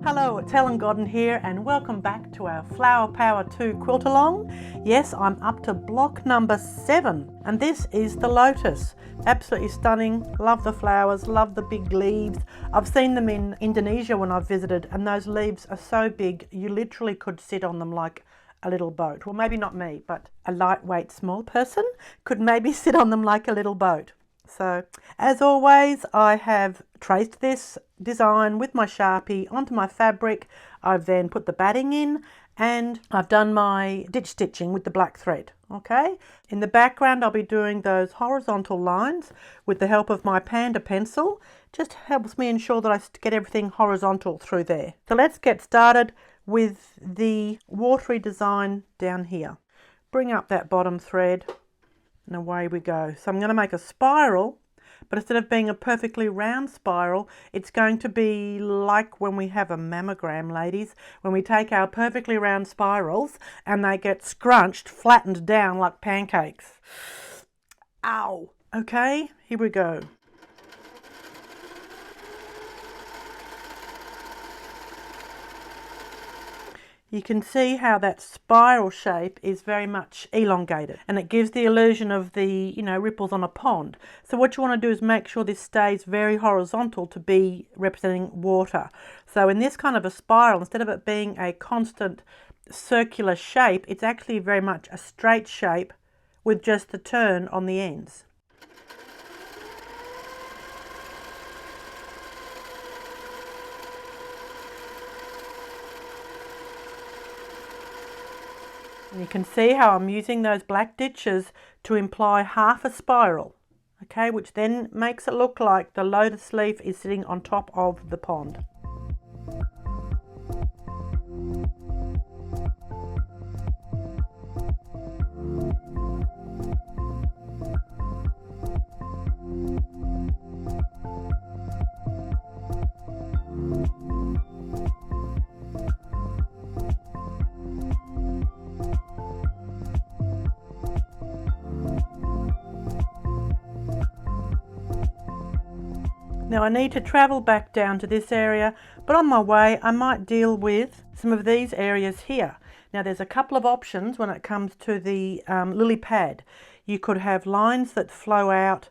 Hello, it's Helen Godden here and welcome back to our Flower Power 2 Quilt-a-long. Yes, I'm up to block number 7 and this is the lotus. Absolutely stunning, love the flowers, love the big leaves. I've seen them in Indonesia when I've visited and those leaves are so big you literally could sit on them like a little boat. Well, maybe not me, but a lightweight small person could maybe sit on them like a little boat. So as always, I have traced this design with my Sharpie onto my fabric. I've then put the batting in and I've done my ditch stitching with the black thread. Okay, in the background I'll be doing those horizontal lines with the help of my Panda pencil. Just helps me ensure that I get everything horizontal through there. So let's get started with the watery design down here. Bring up that bottom thread. And away we go. So I'm going to make a spiral, but instead of being a perfectly round spiral, it's going to be like when we have a mammogram, ladies, when we take our perfectly round spirals and they get scrunched, flattened down like pancakes. Ow! Okay, here we go. You can see how that spiral shape is very much elongated and it gives the illusion of the, ripples on a pond. So what you want to do is make sure this stays very horizontal to be representing water. So in this kind of a spiral, instead of it being a constant circular shape, it's actually very much a straight shape with just the turn on the ends. And you can see how I'm using those black ditches to imply half a spiral, okay, which then makes it look like the lotus leaf is sitting on top of the pond. Now I need to travel back down to this area, but on my way I might deal with some of these areas here. Now there's a couple of options when it comes to the lily pad. You could have lines that flow out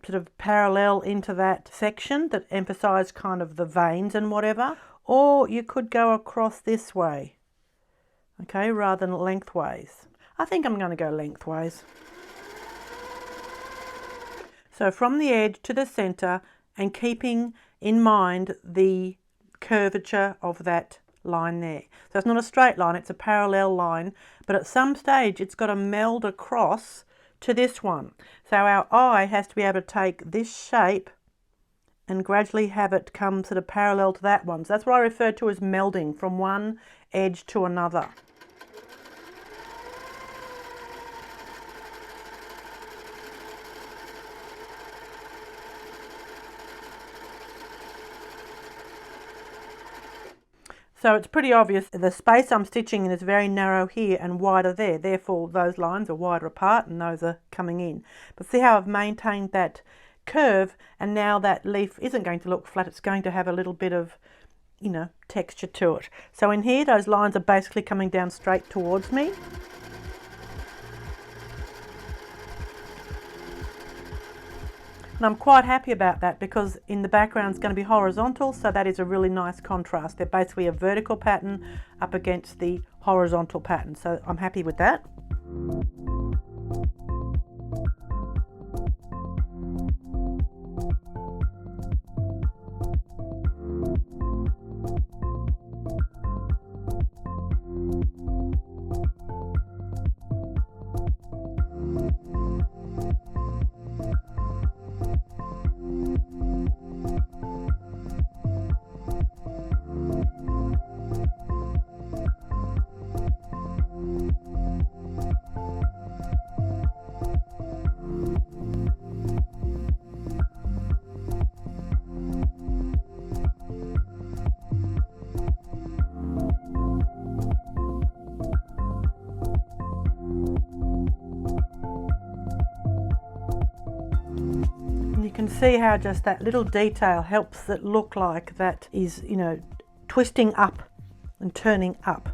sort of parallel into that section that emphasize kind of the veins and whatever, or you could go across this way, okay, rather than lengthways. I think I'm going to go lengthways. So from the edge to the center, and keeping in mind the curvature of that line there. So it's not a straight line, it's a parallel line, but at some stage it's got to meld across to this one. So our eye has to be able to take this shape and gradually have it come sort of parallel to that one. So that's what I refer to as melding from one edge to another. So it's pretty obvious the space I'm stitching in is very narrow here and wider there. Therefore those lines are wider apart and those are coming in. But see how I've maintained that curve and now that leaf isn't going to look flat. It's going to have a little bit of, texture to it. So in here those lines are basically coming down straight towards me. And I'm quite happy about that because in the background it's going to be horizontal, so that is a really nice contrast. They're basically a vertical pattern up against the horizontal pattern, so I'm happy with that. can see how just that little detail helps it look like that is, twisting up and turning up.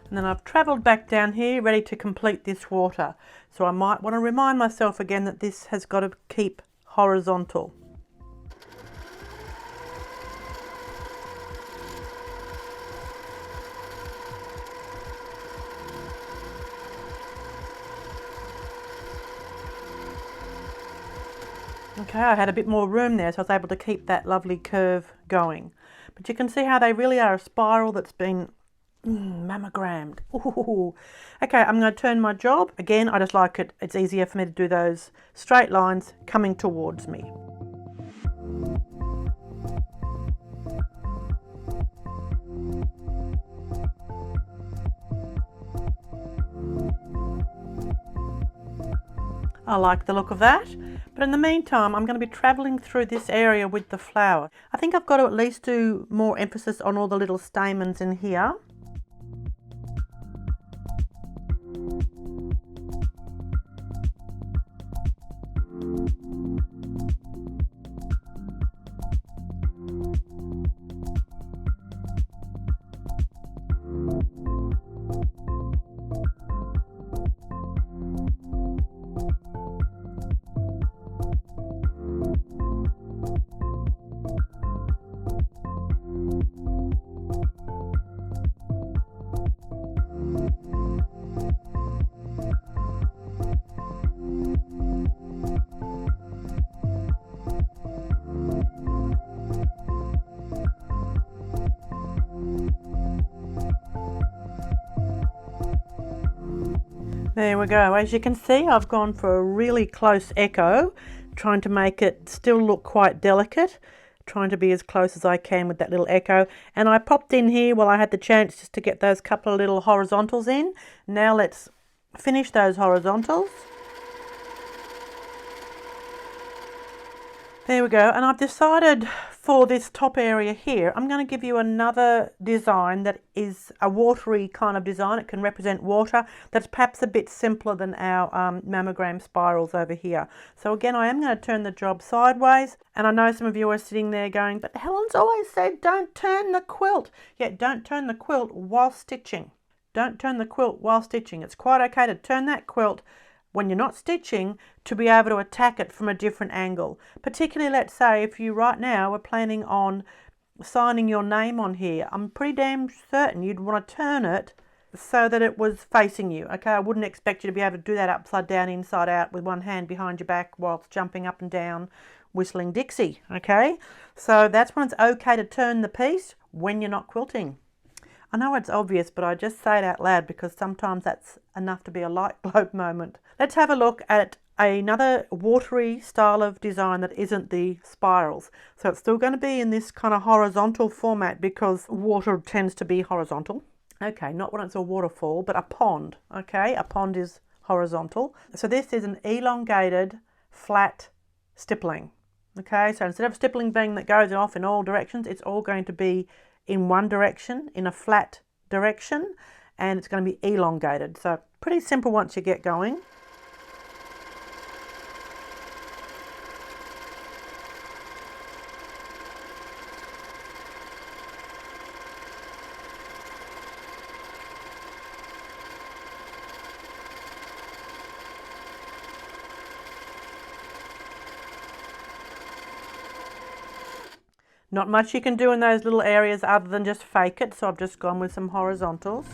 And then I've travelled back down here ready to complete this water. So I might want to remind myself again that this has got to keep horizontal. Okay, I had a bit more room there, so I was able to keep that lovely curve going. But you can see how they really are a spiral that's been mammogrammed. Ooh. Okay, I'm going to turn my job. Again, I just like it. It's easier for me to do those straight lines coming towards me. I like the look of that, but in the meantime I'm going to be travelling through this area with the flower. I think I've got to at least do more emphasis on all the little stamens in here. There we go. As you can see, I've gone for a really close echo, trying to make it still look quite delicate, trying to be as close as I can with that little echo. And I popped in here while I had the chance just to get those couple of little horizontals in. Now let's finish those horizontals. There we go, and I've decided for this top area here, I'm going to give you another design that is a watery kind of design. It can represent water. That's perhaps a bit simpler than our mammogram spirals over here. So again, I am going to turn the job sideways, and I know some of you are sitting there going, but Helen's always said don't turn the quilt. Yeah, don't turn the quilt while stitching. Don't turn the quilt while stitching. It's quite okay to turn that quilt when you're not stitching to be able to attack it from a different angle. Particularly, let's say, if you right now are planning on signing your name on here, I'm pretty damn certain you'd want to turn it so that it was facing you. Okay, I wouldn't expect you to be able to do that upside down, inside out with one hand behind your back whilst jumping up and down, whistling Dixie. Okay, so that's when it's okay to turn the piece when you're not quilting. I know it's obvious, but I just say it out loud because sometimes that's enough to be a light bulb moment. Let's have a look at another watery style of design that isn't the spirals. So it's still going to be in this kind of horizontal format because water tends to be horizontal. Okay, not when it's a waterfall, but a pond. Okay, a pond is horizontal. So this is an elongated flat stippling. Okay, so instead of stippling being that goes off in all directions, it's all going to be in one direction, in a flat direction, and it's going to be elongated. So pretty simple once you get going. Not much you can do in those little areas other than just fake it, so I've just gone with some horizontals.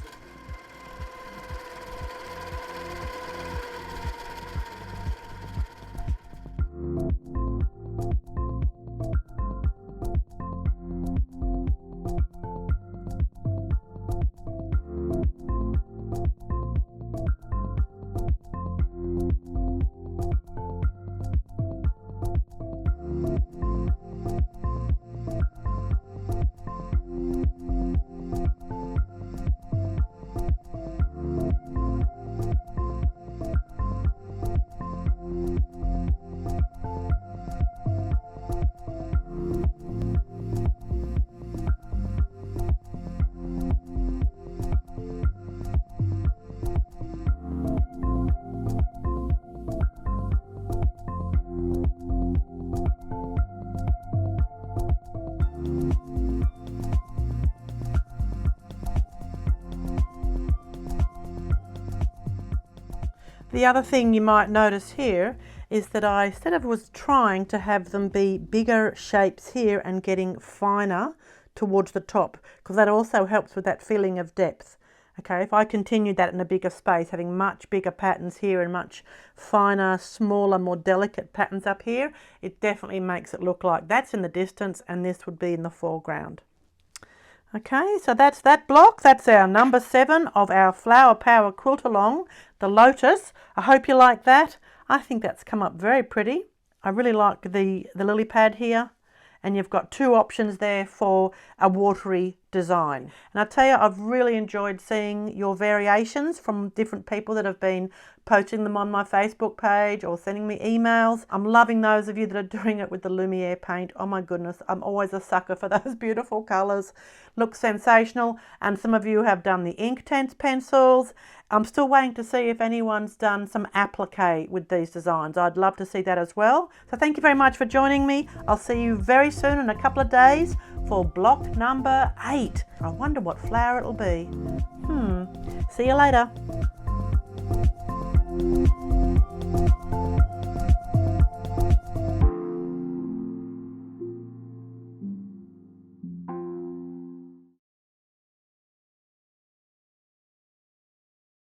The other thing you might notice here is that I instead of was trying to have them be bigger shapes here and getting finer towards the top, because that also helps with that feeling of depth. Okay, if I continued that in a bigger space, having much bigger patterns here and much finer, smaller, more delicate patterns up here, it definitely makes it look like that's in the distance and this would be in the foreground. Okay, so that's that block. That's our number 7 of our Flower Power Quilt-a-long, the Lotus. I hope you like that. I think that's come up very pretty. I really like the lily pad here. And you've got 2 options there for a watery design. And I tell you, I've really enjoyed seeing your variations from different people that have been posting them on my Facebook page or sending me emails. I'm loving those of you that are doing it with the Lumiere paint. Oh my goodness, I'm always a sucker for those beautiful colours. Looks sensational. And some of you have done the INKtense pencils. I'm still waiting to see if anyone's done some appliqué with these designs. I'd love to see that as well. So thank you very much for joining me. I'll see you very soon in a couple of days for block number 8. I wonder what flower it'll be. See you later.